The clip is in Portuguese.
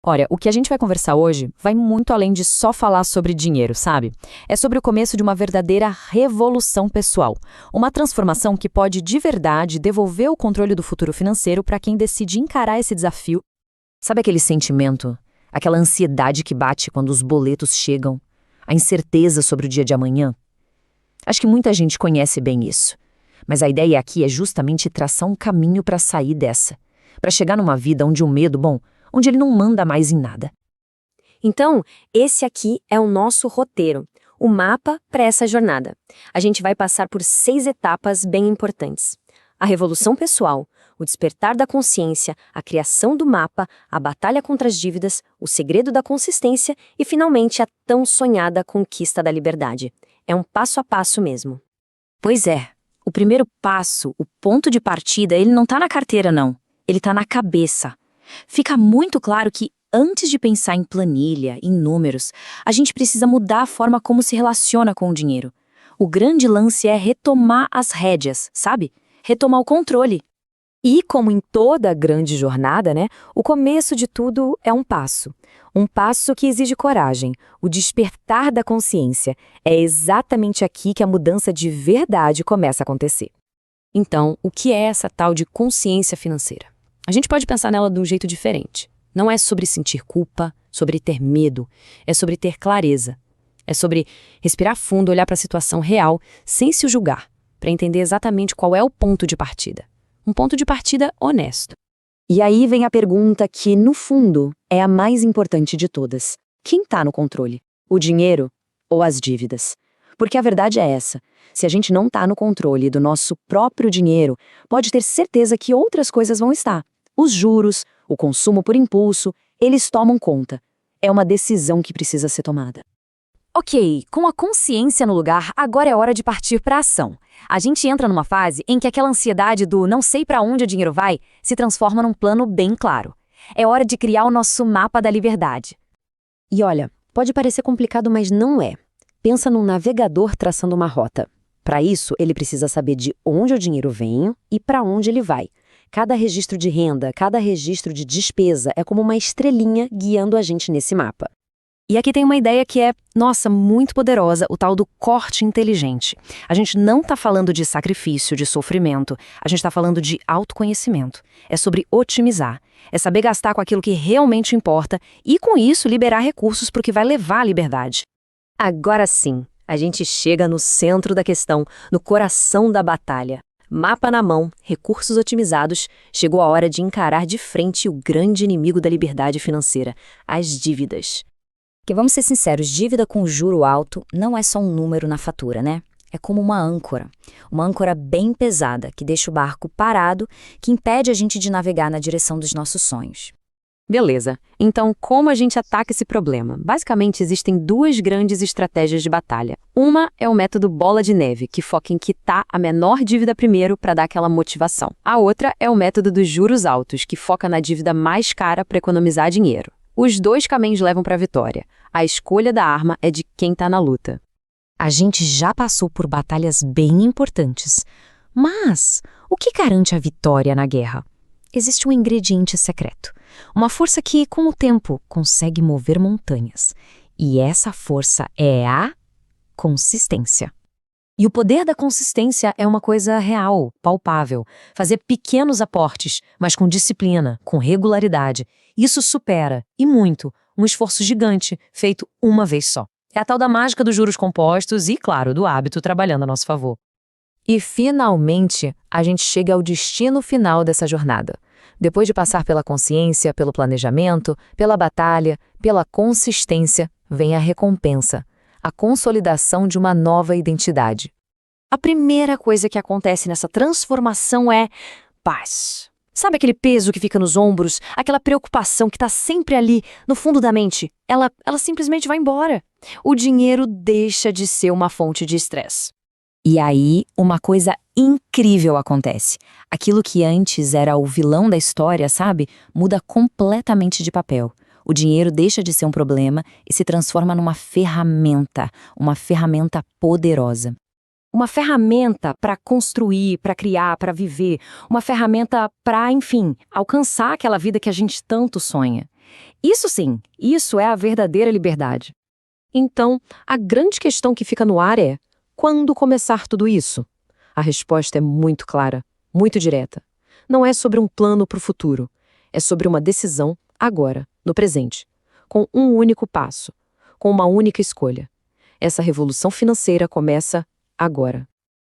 Olha, o que a gente vai conversar hoje vai muito além de só falar sobre dinheiro, sabe? É sobre o começo de uma verdadeira revolução pessoal. Uma transformação que pode de verdade devolver o controle do futuro financeiro para quem decide encarar esse desafio. Sabe aquele sentimento, aquela ansiedade que bate quando os boletos chegam? A incerteza sobre o dia de amanhã? Acho que muita gente conhece bem isso. Mas a ideia aqui é justamente traçar um caminho para sair dessa. Para chegar numa vida onde o medo, onde ele não manda mais em nada. Então, esse aqui é o nosso roteiro, o mapa para essa jornada. A gente vai passar por 6 etapas bem importantes. A revolução pessoal, o despertar da consciência, a criação do mapa, a batalha contra as dívidas, o segredo da consistência e, finalmente, a tão sonhada conquista da liberdade. É um passo a passo mesmo. Pois é, o primeiro passo, o ponto de partida, ele não está na carteira, não. Ele está na cabeça. Fica muito claro que, antes de pensar em planilha, em números, a gente precisa mudar a forma como se relaciona com o dinheiro. O grande lance é retomar as rédeas, sabe? Retomar o controle. E, como em toda grande jornada, o começo de tudo é um passo. Um passo que exige coragem, o despertar da consciência. É exatamente aqui que a mudança de verdade começa a acontecer. Então, o que é essa tal de consciência financeira? A gente pode pensar nela de um jeito diferente. Não é sobre sentir culpa, sobre ter medo, é sobre ter clareza. É sobre respirar fundo, olhar para a situação real, sem se julgar, para entender exatamente qual é o ponto de partida. Um ponto de partida honesto. E aí vem a pergunta que, no fundo, é a mais importante de todas. Quem está no controle? O dinheiro ou as dívidas? Porque a verdade é essa. Se a gente não está no controle do nosso próprio dinheiro, pode ter certeza que outras coisas vão estar. Os juros, o consumo por impulso, eles tomam conta. É uma decisão que precisa ser tomada. Ok, com a consciência no lugar, agora é hora de partir para a ação. A gente entra numa fase em que aquela ansiedade do não sei para onde o dinheiro vai se transforma num plano bem claro. É hora de criar o nosso mapa da liberdade. E olha, pode parecer complicado, mas não é. Pensa num navegador traçando uma rota. Para isso, ele precisa saber de onde o dinheiro vem e para onde ele vai. Cada registro de renda, cada registro de despesa é como uma estrelinha guiando a gente nesse mapa. E aqui tem uma ideia que é, nossa, muito poderosa, o tal do corte inteligente. A gente não está falando de sacrifício, de sofrimento, a gente está falando de autoconhecimento. É sobre otimizar, é saber gastar com aquilo que realmente importa e, com isso, liberar recursos para o que vai levar à liberdade. Agora sim, a gente chega no centro da questão, no coração da batalha. Mapa na mão, recursos otimizados, chegou a hora de encarar de frente o grande inimigo da liberdade financeira, as dívidas. Que vamos ser sinceros, dívida com juro alto não é só um número na fatura, né? É como uma âncora bem pesada que deixa o barco parado, que impede a gente de navegar na direção dos nossos sonhos. Beleza, então como a gente ataca esse problema? Basicamente, existem 2 grandes estratégias de batalha. Uma é o método bola de neve, que foca em quitar a menor dívida primeiro para dar aquela motivação. A outra é o método dos juros altos, que foca na dívida mais cara para economizar dinheiro. Os 2 caminhos levam para a vitória. A escolha da arma é de quem está na luta. A gente já passou por batalhas bem importantes. Mas o que garante a vitória na guerra? Existe um ingrediente secreto. Uma força que, com o tempo, consegue mover montanhas. E essa força é a consistência. E o poder da consistência é uma coisa real, palpável. Fazer pequenos aportes, mas com disciplina, com regularidade. Isso supera, e muito, um esforço gigante feito uma vez só. É a tal da mágica dos juros compostos e, claro, do hábito trabalhando a nosso favor. E, finalmente, a gente chega ao destino final dessa jornada. Depois de passar pela consciência, pelo planejamento, pela batalha, pela consistência, vem a recompensa, a consolidação de uma nova identidade. A primeira coisa que acontece nessa transformação é paz. Sabe aquele peso que fica nos ombros, aquela preocupação que está sempre ali, no fundo da mente? Ela simplesmente vai embora. O dinheiro deixa de ser uma fonte de estresse. E aí, uma coisa incrível acontece. Aquilo que antes era o vilão da história, sabe? Muda completamente de papel. O dinheiro deixa de ser um problema e se transforma numa ferramenta, uma ferramenta poderosa. Uma ferramenta para construir, para criar, para viver. Uma ferramenta para, enfim, alcançar aquela vida que a gente tanto sonha. Isso sim, isso é a verdadeira liberdade. Então, a grande questão que fica no ar é: quando começar tudo isso? A resposta é muito clara, muito direta. Não é sobre um plano para o futuro, é sobre uma decisão agora, no presente, com um único passo, com uma única escolha. Essa revolução financeira começa agora.